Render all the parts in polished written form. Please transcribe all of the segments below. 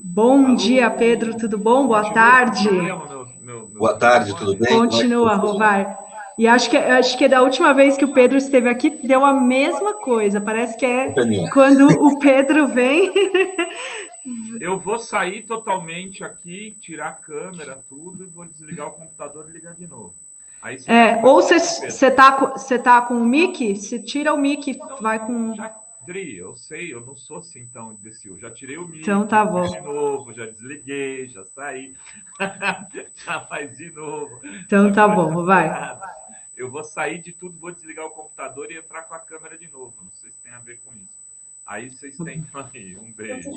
Bom Alô, dia, Pedro, tudo bom? Boa continua com tarde. problema meu Boa tarde, tudo microfone? bem? Como é que Continua, funciona? Rovar. E acho que da última vez que o Pedro esteve aqui, deu a mesma coisa. Parece que é Culpa é minha. quando o Pedro vem. Eu vou sair totalmente aqui, tirar a câmera, tudo, e vou desligar o computador e ligar de novo. Aí você já Ou começa com o Pedro. você tá com o mic? Se tira o mic, vai com. Já, Dri, eu sei, eu não sou assim tão imbecil. Já tirei o Então mic, tá pus de bom. novo, já desliguei, já saí. Já faz de novo. Então tá Agora bom, já foi vai. nada. Eu vou sair de tudo, vou desligar o computador e entrar com a câmera de novo. Não sei se tem a ver com isso. Aí vocês tentam aí. Um beijo.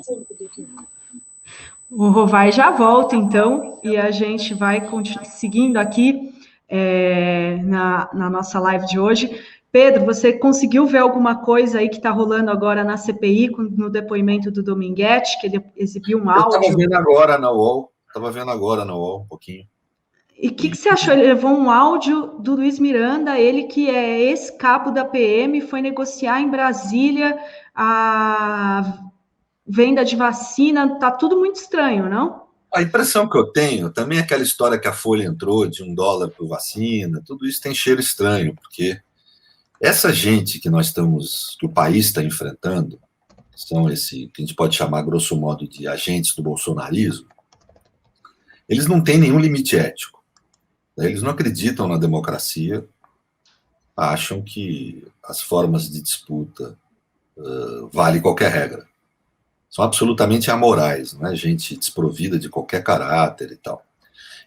O Rovai já volta, então, e a gente vai seguindo aqui na nossa live de hoje. Pedro, você conseguiu ver alguma coisa aí que está rolando agora na CPI, no depoimento do Dominguete, que ele exibiu um Eu estava áudio? vendo agora na UOL, um pouquinho. E o que você achou? Ele levou um áudio do Luiz Miranda, ele que é ex-cabo da PM, foi negociar em Brasília a venda de vacina, tá tudo muito estranho, não? A impressão que eu tenho, também aquela história que a Folha entrou de $1 por vacina, tudo isso tem cheiro estranho, porque essa gente que o país está enfrentando, são esse que a gente pode chamar, grosso modo, de agentes do bolsonarismo, eles não têm nenhum limite ético, né? Eles não acreditam na democracia, acham que as formas de disputa vale qualquer regra. São absolutamente amorais, não é gente desprovida de qualquer caráter e tal.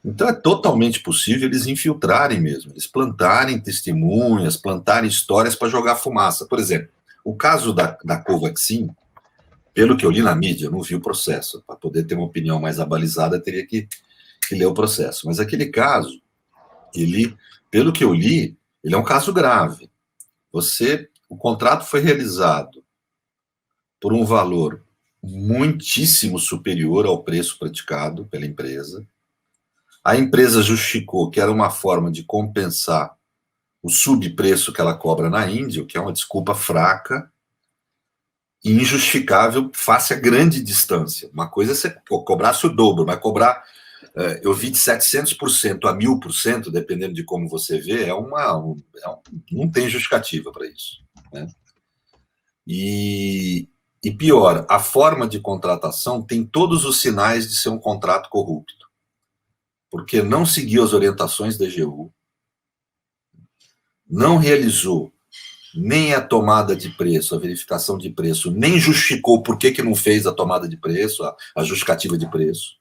Então é totalmente possível eles infiltrarem mesmo, eles plantarem testemunhas, plantarem histórias para jogar fumaça. Por exemplo, o caso da Covaxin, pelo que eu li na mídia, eu não vi o processo. Para poder ter uma opinião mais abalizada, teria que ler o processo. Mas aquele caso, pelo que eu li, ele é um caso grave. O contrato foi realizado por um valor muitíssimo superior ao preço praticado pela empresa. A empresa justificou que era uma forma de compensar o subpreço que ela cobra na Índia, o que é uma desculpa fraca e injustificável face a grande distância. Uma coisa é você cobrasse o dobro, mas cobrar, eu vi de 700% a 1000%, dependendo de como você vê, não tem justificativa para isso, né? E pior, a forma de contratação tem todos os sinais de ser um contrato corrupto, porque não seguiu as orientações da EGU, não realizou nem a tomada de preço, a verificação de preço, nem justificou por que não fez a tomada de preço, a justificativa de preço,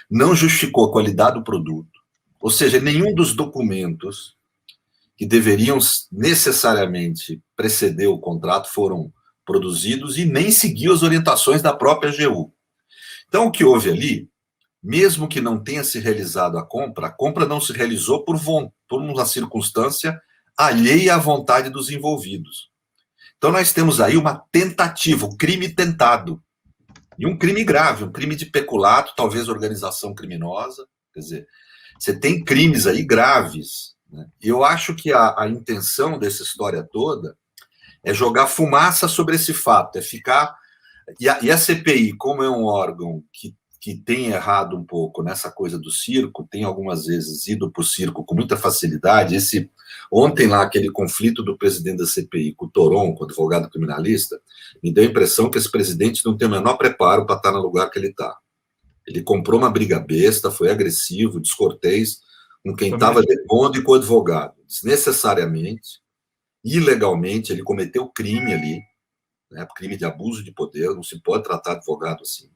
não justificou a qualidade do produto, ou seja, nenhum dos documentos que deveriam necessariamente preceder o contrato foram produzidos e nem seguiu as orientações da própria AGU. Então, o que houve ali, mesmo que não tenha se realizado a compra não se realizou por uma circunstância alheia à vontade dos envolvidos. Então, nós temos aí uma tentativa, um crime tentado, e um crime grave, um crime de peculato, talvez organização criminosa. Quer dizer, você tem crimes aí graves, né? E eu acho que a intenção dessa história toda é jogar fumaça sobre esse fato, é ficar. E a CPI, como é um órgão que tem errado um pouco nessa coisa do circo, tem algumas vezes ido para o circo com muita facilidade. Ontem lá, aquele conflito do presidente da CPI com o Toron, com o advogado criminalista, me deu a impressão que esse presidente não tem o menor preparo para estar no lugar que ele está. Ele comprou uma briga besta, foi agressivo, descortês com quem estava depondo e com o advogado. Desnecessariamente, ilegalmente, ele cometeu crime ali, né, crime de abuso de poder, não se pode tratar advogado assim.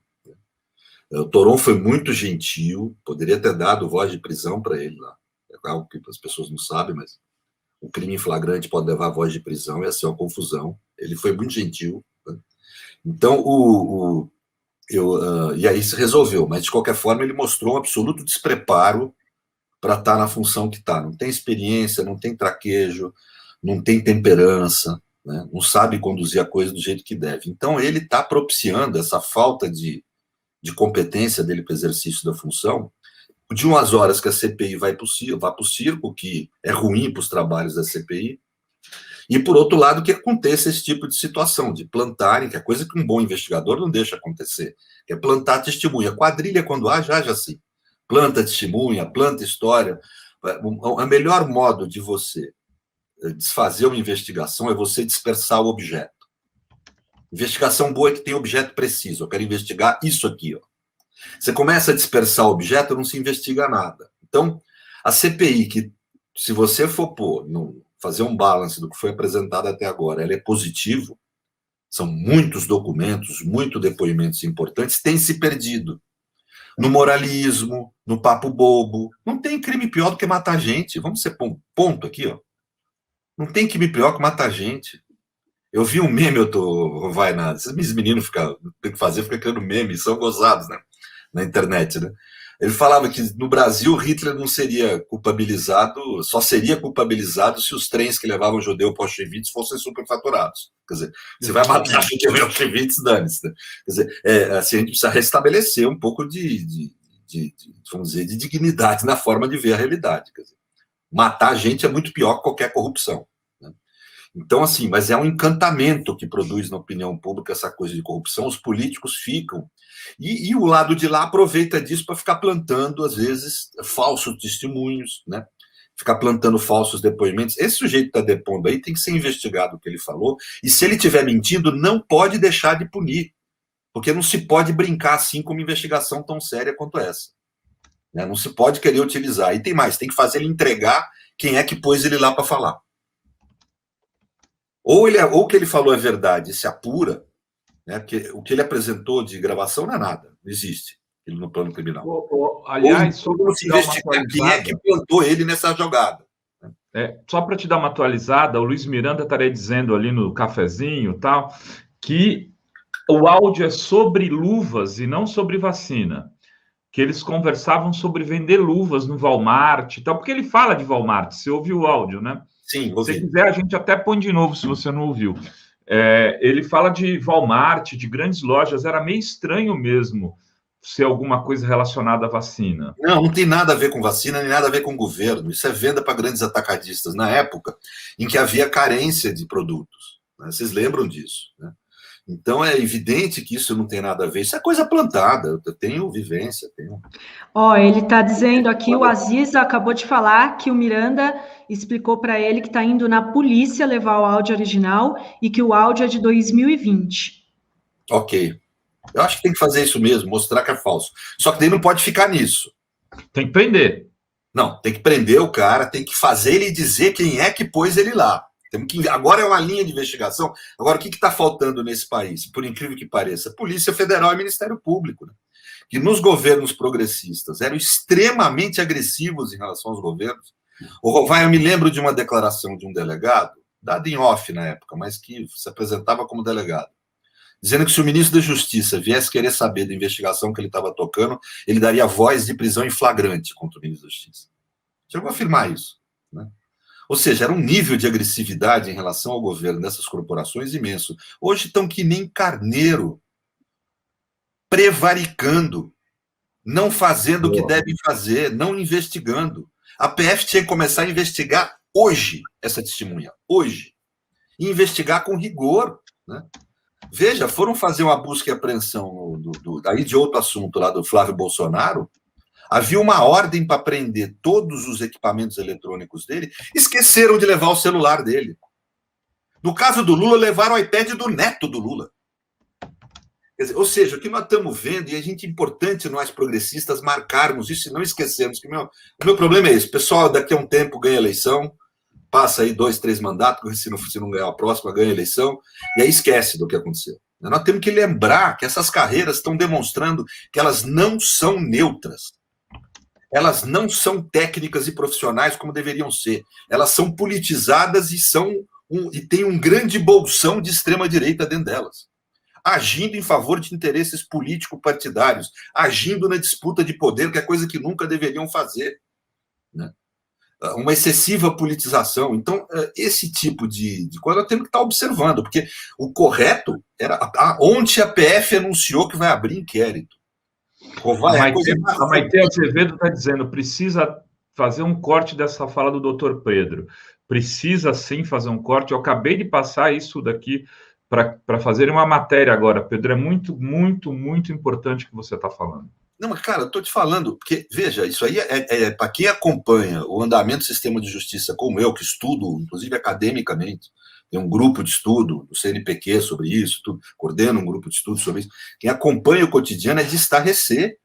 O Toron foi muito gentil, poderia ter dado voz de prisão para ele lá. É algo que as pessoas não sabem, mas o crime em flagrante pode levar a voz de prisão, ia ser uma confusão. Ele foi muito gentil, né? Então, e aí se resolveu, mas de qualquer forma ele mostrou um absoluto despreparo para estar na função que está. Não tem experiência, não tem traquejo, não tem temperança, né? Não sabe conduzir a coisa do jeito que deve. Então ele está propiciando essa falta de competência dele para o exercício da função, de umas horas que a CPI vai para o circo, que é ruim para os trabalhos da CPI, E, por outro lado, que aconteça esse tipo de situação, de plantarem, que é coisa que um bom investigador não deixa acontecer, que é plantar testemunha. Quadrilha, quando age assim. Planta testemunha, planta história. O melhor modo de você desfazer uma investigação é você dispersar o objeto. Investigação boa é que tem objeto preciso. Eu quero investigar isso aqui. Ó. Você começa a dispersar o objeto, não se investiga nada. Então, a CPI, que se você for fazer um balance do que foi apresentado até agora, ela é positivo, são muitos documentos, muitos depoimentos importantes, tem se perdido. No moralismo, no papo bobo. Não tem crime pior do que matar gente. Vamos ser ponto aqui, ó. Não tem crime pior que matar gente. Eu vi um meme, esses meninos tem que fazer, fica criando memes, são gozados, né? Na internet, né? Ele falava que no Brasil Hitler não seria culpabilizado, só seria culpabilizado se os trens que levavam judeu para Auschwitz fossem superfaturados. Quer dizer, você vai matar judeu em Auschwitz, dane-se. Né? Quer dizer, assim, a gente precisa restabelecer um pouco vamos dizer, de dignidade na forma de ver a realidade. Quer dizer, matar gente é muito pior que qualquer corrupção. Né? Então, assim, mas é um encantamento que produz na opinião pública essa coisa de corrupção. Os políticos ficam. E o lado de lá aproveita disso para ficar plantando, às vezes, falsos testemunhos, né? Ficar plantando falsos depoimentos. Esse sujeito que está depondo aí tem que ser investigado o que ele falou, e se ele estiver mentindo, não pode deixar de punir, porque não se pode brincar assim com uma investigação tão séria quanto essa. Né? Não se pode querer utilizar. E tem mais, tem que fazer ele entregar quem é que pôs ele lá para falar. Ou o que ele falou é verdade, se apura, né? Porque o que ele apresentou de gravação não é nada, não existe ele no plano criminal. Aliás, só para se investigar quem é que plantou ele nessa jogada. Só para te dar uma atualizada, o Luiz Miranda estaria dizendo ali no cafezinho tal, que o áudio é sobre luvas e não sobre vacina. Que eles conversavam sobre vender luvas no Walmart e tal, porque ele fala de Walmart, você ouviu o áudio, né? Sim, ouvi. Se quiser, a gente até põe de novo, se você não ouviu. Ele fala de Walmart, de grandes lojas, era meio estranho mesmo ser alguma coisa relacionada à vacina. Não tem nada a ver com vacina, nem nada a ver com governo. Isso é venda para grandes atacadistas, na época em que havia carência de produtos. Né? Vocês lembram disso, né? Então, é evidente que isso não tem nada a ver. Isso é coisa plantada. Eu tenho vivência. Ele está dizendo aqui, o Aziz acabou de falar que o Miranda explicou para ele que está indo na polícia levar o áudio original e que o áudio é de 2020. Ok. Eu acho que tem que fazer isso mesmo, mostrar que é falso. Só que daí não pode ficar nisso. Tem que prender. Não, tem que prender o cara, tem que fazer ele dizer quem é que pôs ele lá. Agora é uma linha de investigação. Agora, o que está faltando nesse país? Por incrível que pareça, Polícia Federal e Ministério Público, né? Que nos governos progressistas eram extremamente agressivos em relação aos governos. Eu me lembro de uma declaração de um delegado, dada em off na época, mas que se apresentava como delegado, dizendo que se o ministro da Justiça viesse querer saber da investigação que ele estava tocando, ele daria voz de prisão em flagrante contra o ministro da Justiça. Chegou a afirmar isso, né? Ou seja, era um nível de agressividade em relação ao governo dessas corporações imenso. Hoje estão que nem carneiro, prevaricando, não fazendo o que devem fazer, não investigando. A PF tinha que começar a investigar hoje essa testemunha, hoje. E investigar com rigor, né? Veja, foram fazer uma busca e apreensão aí de outro assunto lá do Flávio Bolsonaro. Havia uma ordem para prender todos os equipamentos eletrônicos dele, esqueceram de levar o celular dele. No caso do Lula, levaram o iPad do neto do Lula. Quer dizer, ou seja, o que nós estamos vendo, e é importante nós progressistas marcarmos isso e não esquecermos que o meu problema é esse. O pessoal daqui a um tempo ganha eleição, passa aí 2, 3 mandatos, se não ganhar a próxima, ganha a eleição, e aí esquece do que aconteceu. Nós temos que lembrar que essas carreiras estão demonstrando que elas não são neutras. Elas não são técnicas e profissionais como deveriam ser. Elas são politizadas e têm um grande bolsão de extrema-direita dentro delas, agindo em favor de interesses político-partidários, agindo na disputa de poder, que é coisa que nunca deveriam fazer, né? Uma excessiva politização. Então, esse tipo de coisa nós temos que estar observando, porque o correto era onde a PF anunciou que vai abrir inquérito. A Maite Azevedo está dizendo, precisa fazer um corte dessa fala do doutor Pedro, precisa sim fazer um corte. Eu acabei de passar isso daqui para fazer uma matéria agora, Pedro. É muito, muito, muito importante o que você está falando. Não, mas, cara, eu estou te falando, porque, veja, isso aí é para quem acompanha o andamento do sistema de justiça, como eu, que estudo, inclusive academicamente, tem um grupo de estudo do CNPq sobre isso, coordeno um grupo de estudo sobre isso. Quem acompanha o cotidiano é de estarrecer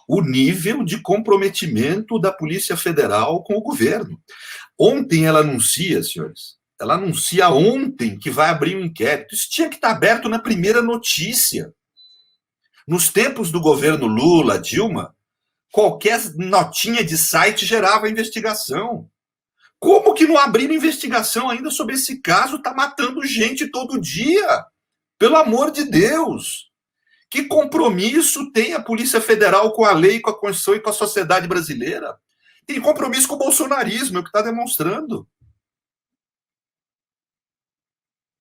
o nível de comprometimento da Polícia Federal com o governo. Ontem ela anuncia, senhores, ela anuncia ontem que vai abrir um inquérito. Isso tinha que estar aberto na primeira notícia. Nos tempos do governo Lula, Dilma, qualquer notinha de site gerava investigação. Como que não abriram investigação ainda sobre esse caso? Está matando gente todo dia. Pelo amor de Deus. Que compromisso tem a Polícia Federal com a lei, com a Constituição e com a sociedade brasileira? Tem compromisso com o bolsonarismo, é o que está demonstrando.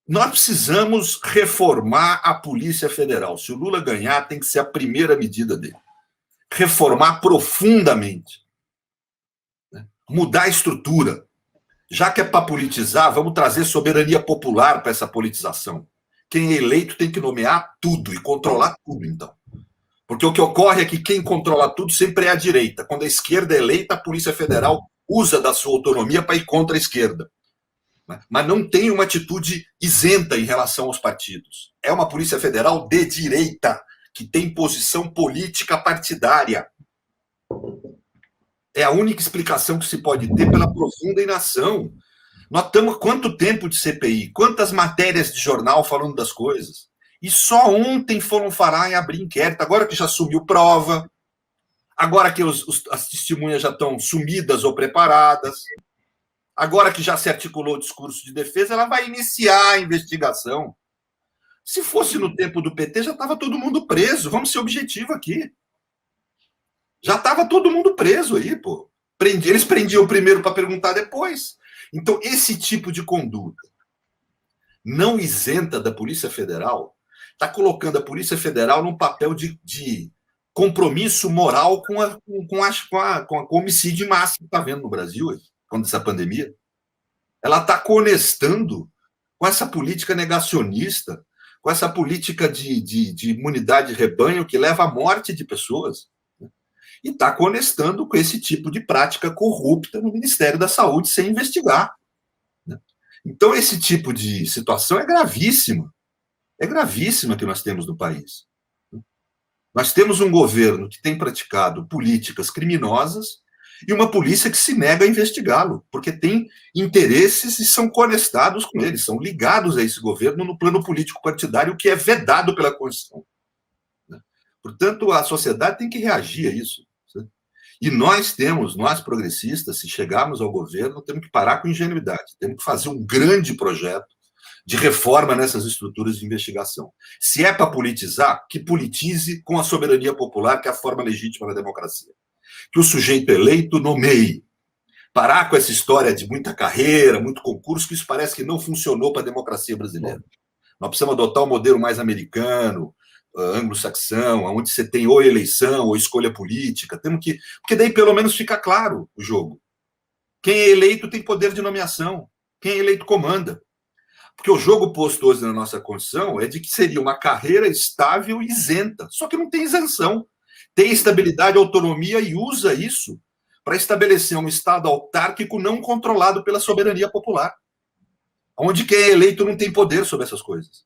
Nós precisamos reformar a Polícia Federal. Se o Lula ganhar, tem que ser a primeira medida dele. Reformar profundamente. Mudar a estrutura. Já que é para politizar, vamos trazer soberania popular para essa politização. Quem é eleito tem que nomear tudo e controlar tudo, então. Porque o que ocorre é que quem controla tudo sempre é a direita. Quando a esquerda é eleita, a Polícia Federal usa da sua autonomia para ir contra a esquerda. Mas não tem uma atitude isenta em relação aos partidos. É uma Polícia Federal de direita, que tem posição política partidária. É a única explicação que se pode ter pela profunda inação. Nós estamos quanto tempo de CPI? Quantas matérias de jornal falando das coisas? E só ontem foram falar em abrir inquérito, agora que já sumiu prova, agora que as testemunhas já estão sumidas ou preparadas, agora que já se articulou o discurso de defesa, ela vai iniciar a investigação. Se fosse no tempo do PT, já estava todo mundo preso. Vamos ser objetivo aqui. Já estava todo mundo preso aí, pô. Eles prendiam primeiro para perguntar depois. Então, esse tipo de conduta não isenta da Polícia Federal está colocando a Polícia Federal num papel de compromisso moral com o homicídio em massa que está vendo no Brasil, quando essa pandemia. Ela está conectando com essa política negacionista, com essa política de imunidade de rebanho que leva à morte de pessoas. E está conectando com esse tipo de prática corrupta no Ministério da Saúde sem investigar. Então, esse tipo de situação é gravíssima. É gravíssima que nós temos no país. Nós temos um governo que tem praticado políticas criminosas e uma polícia que se nega a investigá-lo, porque tem interesses e são conectados com eles, são ligados a esse governo no plano político partidário, que é vedado pela Constituição. Portanto, a sociedade tem que reagir a isso. E nós progressistas, se chegarmos ao governo, temos que parar com ingenuidade, temos que fazer um grande projeto de reforma nessas estruturas de investigação. Se é para politizar, que politize com a soberania popular, que é a forma legítima da democracia. Que o sujeito eleito nomeie. Parar com essa história de muita carreira, muito concurso, que isso parece que não funcionou para a democracia brasileira. Nós precisamos adotar um modelo mais americano, anglo-saxão, onde você tem ou eleição ou escolha política. Porque daí pelo menos fica claro o jogo. Quem é eleito tem poder de nomeação. Quem é eleito comanda. Porque o jogo posto hoje na nossa Constituição é de que seria uma carreira estável e isenta. Só que não tem isenção. Tem estabilidade, autonomia e usa isso para estabelecer um Estado autárquico não controlado pela soberania popular. Onde quem é eleito não tem poder sobre essas coisas.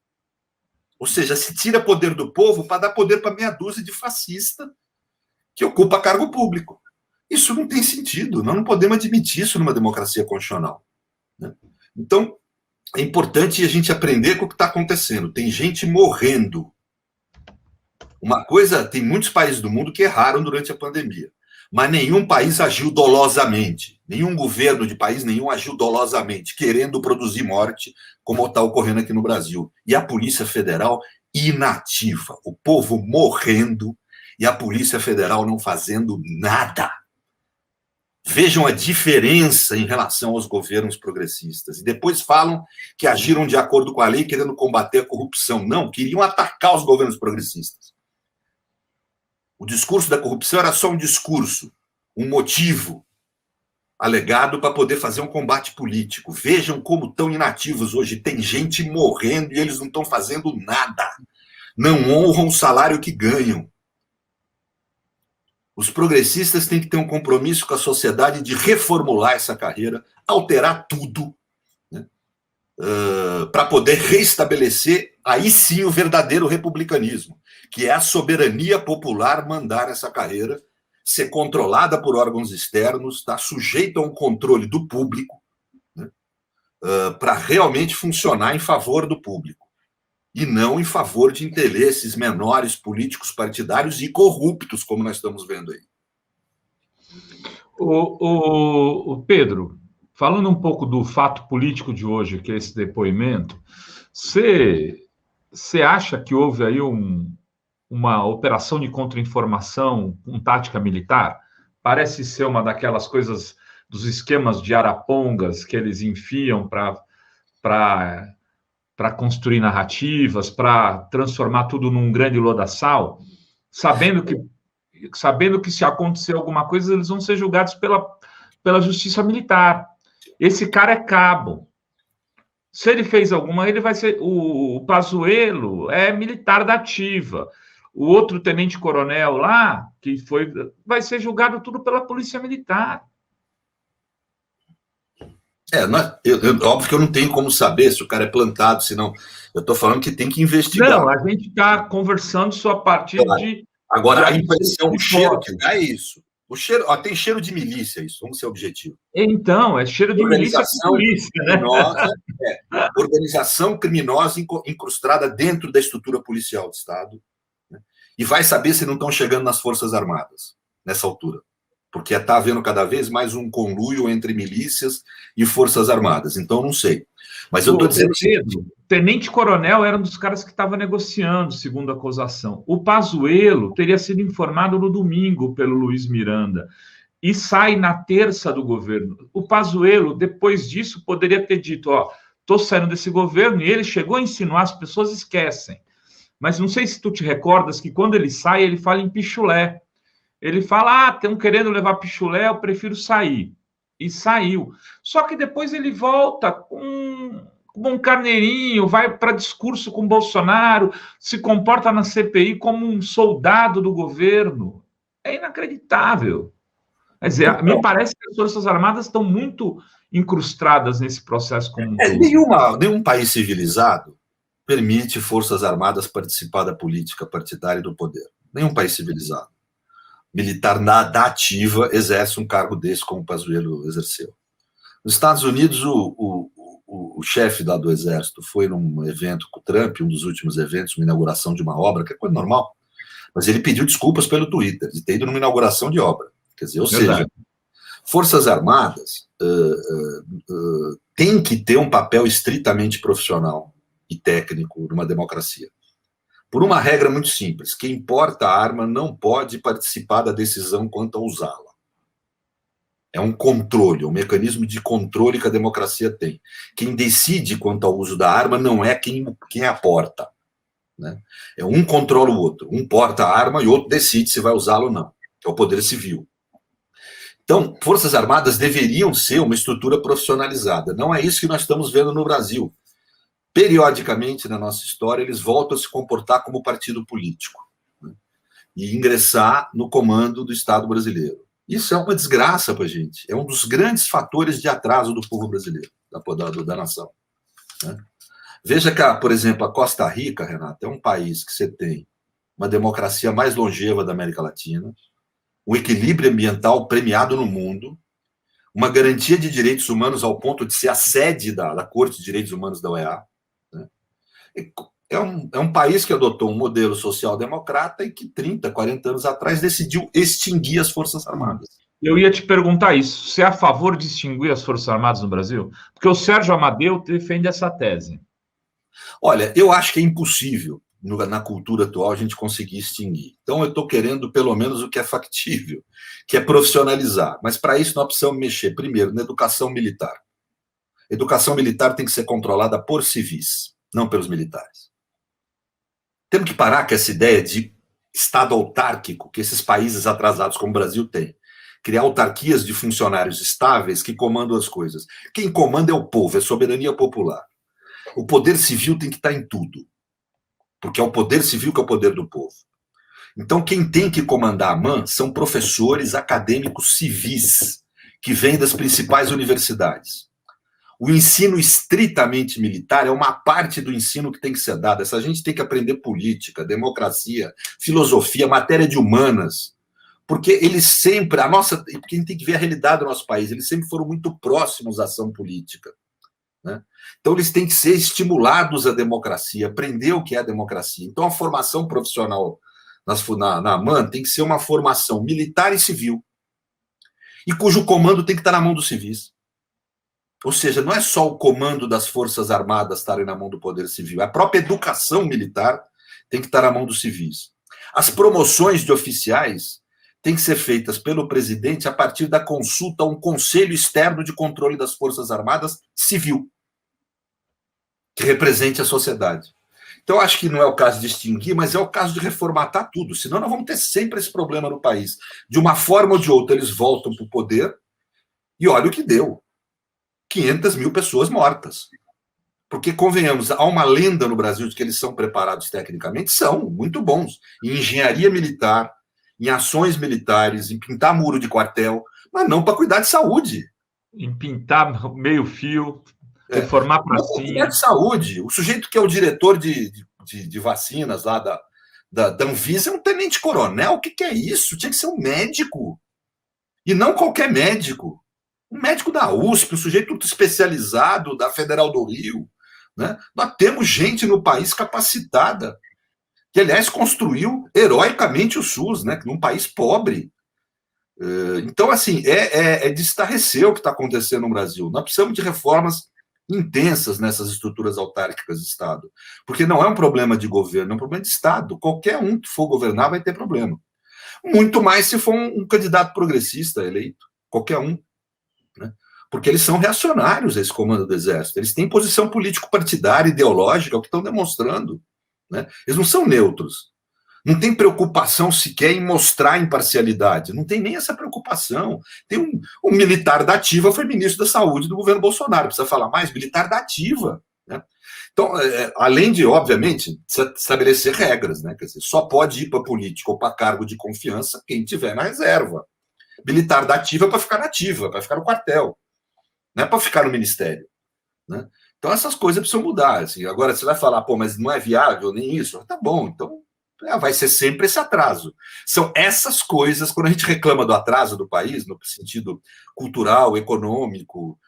Ou seja, se tira poder do povo para dar poder para meia dúzia de fascista que ocupa cargo público. Isso não tem sentido. Nós não podemos admitir isso numa democracia constitucional. Então, é importante a gente aprender com o que está acontecendo. Tem gente morrendo. Uma coisa, tem muitos países do mundo que erraram durante a pandemia, mas nenhum país agiu dolosamente. Nenhum governo de país nenhum agiu dolosamente, querendo produzir morte, como está ocorrendo aqui no Brasil. E a Polícia Federal inativa. O povo morrendo e a Polícia Federal não fazendo nada. Vejam a diferença em relação aos governos progressistas. E depois falam que agiram de acordo com a lei, querendo combater a corrupção. Não, queriam atacar os governos progressistas. O discurso da corrupção era só um discurso, um motivo. alegado para poder fazer um combate político. Vejam como estão inativos hoje. Tem gente morrendo e eles não estão fazendo nada. Não honram o salário que ganham. Os progressistas têm que ter um compromisso com a sociedade de reformular essa carreira, alterar tudo, né, para poder reestabelecer, aí sim, o verdadeiro republicanismo, que é a soberania popular mandar essa carreira, ser controlada por órgãos externos, estar sujeita a um controle do público, né, para realmente funcionar em favor do público, e não em favor de interesses menores, políticos, partidários e corruptos, como nós estamos vendo aí. O Pedro, falando um pouco do fato político de hoje, que é esse depoimento, você acha que houve aí uma operação de contra-informação com tática militar? Parece ser uma daquelas coisas dos esquemas de arapongas que eles enfiam para construir narrativas, para transformar tudo num grande lodaçal, sabendo que se acontecer alguma coisa, eles vão ser julgados pela justiça militar. Esse cara é cabo. Se ele fez alguma, ele vai ser... O Pazuello é militar da ativa. O outro tenente-coronel lá, vai ser julgado tudo pela polícia militar. Óbvio que eu não tenho como saber se o cara é plantado, senão eu estou falando que tem que investigar. Não, a gente está conversando só a partir de... Agora, a impressão, o cheiro que dá é isso. O cheiro, tem cheiro de milícia, isso, vamos ser objetivo. Então, é cheiro de milícia com polícia, né? Organização criminosa incrustada dentro da estrutura policial do Estado, né? E vai saber se não estão chegando nas Forças Armadas, nessa altura. Porque está havendo cada vez mais um conluio entre milícias e Forças Armadas. Então, não sei. Mas eu estou dizendo... Pedro, o tenente-coronel era um dos caras que estava negociando, segundo a acusação. O Pazuello teria sido informado no domingo pelo Luiz Miranda e sai na terça do governo. O Pazuello, depois disso, poderia ter dito, estou saindo desse governo, e ele chegou a insinuar, as pessoas esquecem. Mas não sei se tu te recordas que quando ele sai, ele fala em pichulé. Ele fala, estão querendo levar pichulé, eu prefiro sair. E saiu. Só que depois ele volta com um carneirinho, vai para discurso com Bolsonaro, se comporta na CPI como um soldado do governo. É inacreditável. Quer dizer, me parece que as Forças Armadas estão muito incrustadas nesse processo como um todo. Nenhum país civilizado permite Forças Armadas participar da política partidária e do poder. Nenhum país civilizado. Militar da ativa exerce um cargo desse, como o Pazuello exerceu. Nos Estados Unidos, o chefe lá do Exército foi num evento com o Trump, um dos últimos eventos, uma inauguração de uma obra, que é coisa normal, mas ele pediu desculpas pelo Twitter, de ter ido numa inauguração de obra. Quer dizer, ou seja, Forças Armadas têm que ter um papel estritamente profissional e técnico numa democracia. Por uma regra muito simples, quem porta a arma não pode participar da decisão quanto a usá-la. É um controle, um mecanismo de controle que a democracia tem. Quem decide quanto ao uso da arma não é quem a porta, né? É um controla o outro. Um porta a arma e o outro decide se vai usá-la ou não. É o poder civil. Então, Forças Armadas deveriam ser uma estrutura profissionalizada. Não é isso que nós estamos vendo no Brasil. Periodicamente, na nossa história, eles voltam a se comportar como partido político, né? E ingressar no comando do Estado brasileiro. Isso é uma desgraça para a gente. É um dos grandes fatores de atraso do povo brasileiro, da nação, né? Veja que, por exemplo, a Costa Rica, Renato, é um país que você tem uma democracia mais longeva da América Latina, um equilíbrio ambiental premiado no mundo, uma garantia de direitos humanos ao ponto de ser a sede da Corte de Direitos Humanos da OEA, né? É um país que adotou um modelo social-democrata e que 30, 40 anos atrás decidiu extinguir as Forças Armadas. Eu ia te perguntar isso. Você é a favor de extinguir as Forças Armadas no Brasil? Porque o Sérgio Amadeu defende essa tese. Olha, eu acho que é impossível, na cultura atual, a gente conseguir extinguir. Então, eu estou querendo, pelo menos, o que é factível, que é profissionalizar. Mas, para isso, nós precisamos mexer, primeiro, na educação militar. A educação militar tem que ser controlada por civis, não pelos militares. Temos que parar com essa ideia de Estado autárquico que esses países atrasados como o Brasil têm. criar autarquias de funcionários estáveis que comandam as coisas. Quem comanda é o povo, é soberania popular. O poder civil tem que estar em tudo, porque é o poder civil que é o poder do povo. Então, quem tem que comandar a MAN são professores acadêmicos civis, que vêm das principais universidades. O ensino estritamente militar é uma parte do ensino que tem que ser dada. Essa gente tem que aprender política, democracia, filosofia, matéria de humanas, porque eles sempre, porque a gente tem que ver a realidade do nosso país, eles sempre foram muito próximos à ação política, né? Então, eles têm que ser estimulados à democracia, aprender o que é a democracia. Então, a formação profissional na AMAN tem que ser uma formação militar e civil, e cujo comando tem que estar na mão dos civis. Ou seja, não é só o comando das Forças Armadas estarem na mão do Poder Civil, a própria educação militar tem que estar na mão dos civis. As promoções de oficiais têm que ser feitas pelo presidente a partir da consulta a um conselho externo de controle das Forças Armadas civil, que represente a sociedade. Então, acho que não é o caso de extinguir, mas é o caso de reformatar tudo, senão nós vamos ter sempre esse problema no país. De uma forma ou de outra, eles voltam para o poder e olha o que deu. 500 mil pessoas mortas. Porque, convenhamos, há uma lenda no Brasil de que eles são preparados tecnicamente, são muito bons. Em engenharia militar, em ações militares, em pintar muro de quartel, mas não para cuidar de saúde. Em pintar meio fio, reformar pracinha. Cuidar de saúde. O sujeito que é o diretor de vacinas lá da Anvisa é um tenente-coronel. O que é isso? Tinha que ser um médico. E não qualquer médico. Um médico da USP, um sujeito especializado da Federal do Rio, né? Nós temos gente no país capacitada, que, aliás, construiu heroicamente o SUS, né? Num país pobre. Então, assim, é de estarrecer o que está acontecendo no Brasil. Nós precisamos de reformas intensas nessas estruturas autárquicas de Estado, porque não é um problema de governo, é um problema de Estado. Qualquer um que for governar vai ter problema. Muito mais se for um candidato progressista eleito, qualquer um. Né? Porque eles são reacionários, esse comando do Exército. Eles têm posição político-partidária, ideológica, é o que estão demonstrando. Né? Eles não são neutros. Não tem preocupação sequer em mostrar imparcialidade. Não tem nem essa preocupação. Tem um militar da ativa, foi ministro da Saúde do governo Bolsonaro. Precisa falar mais? Militar da ativa. Né? Então, além de, obviamente, estabelecer regras, né? Quer dizer, só pode ir para política ou para cargo de confiança quem tiver na reserva. Militar da ativa é para ficar na ativa, para ficar no quartel. Não é para ficar no ministério. Né? Então, essas coisas precisam mudar. Assim. Agora, você vai falar, pô, mas não é viável nem isso. Tá bom, então vai ser sempre esse atraso. São essas coisas, quando a gente reclama do atraso do país, no sentido cultural, econômico,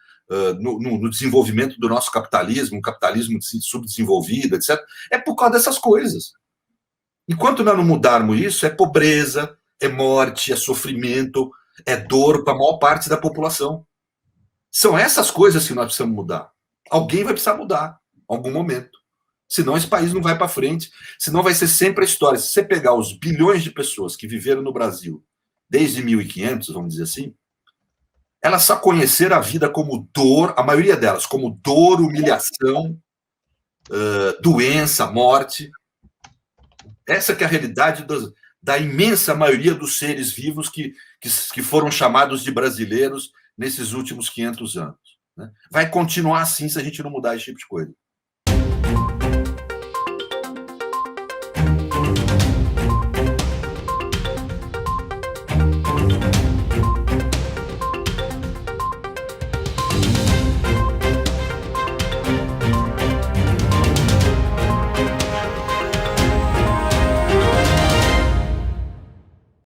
no desenvolvimento do nosso capitalismo, um capitalismo subdesenvolvido, etc., é por causa dessas coisas. Enquanto nós não mudarmos isso, é pobreza, é morte, é sofrimento, é dor para a maior parte da população. São essas coisas que nós precisamos mudar. Alguém vai precisar mudar, em algum momento. Senão esse país não vai para frente, senão vai ser sempre a história. Se você pegar os bilhões de pessoas que viveram no Brasil desde 1500, vamos dizer assim, elas só conheceram a vida como dor, a maioria delas, como dor, humilhação, doença, morte. Essa que é a realidade da imensa maioria dos seres vivos que foram chamados de brasileiros nesses últimos 500 anos. Né? Vai continuar assim se a gente não mudar esse tipo de coisa.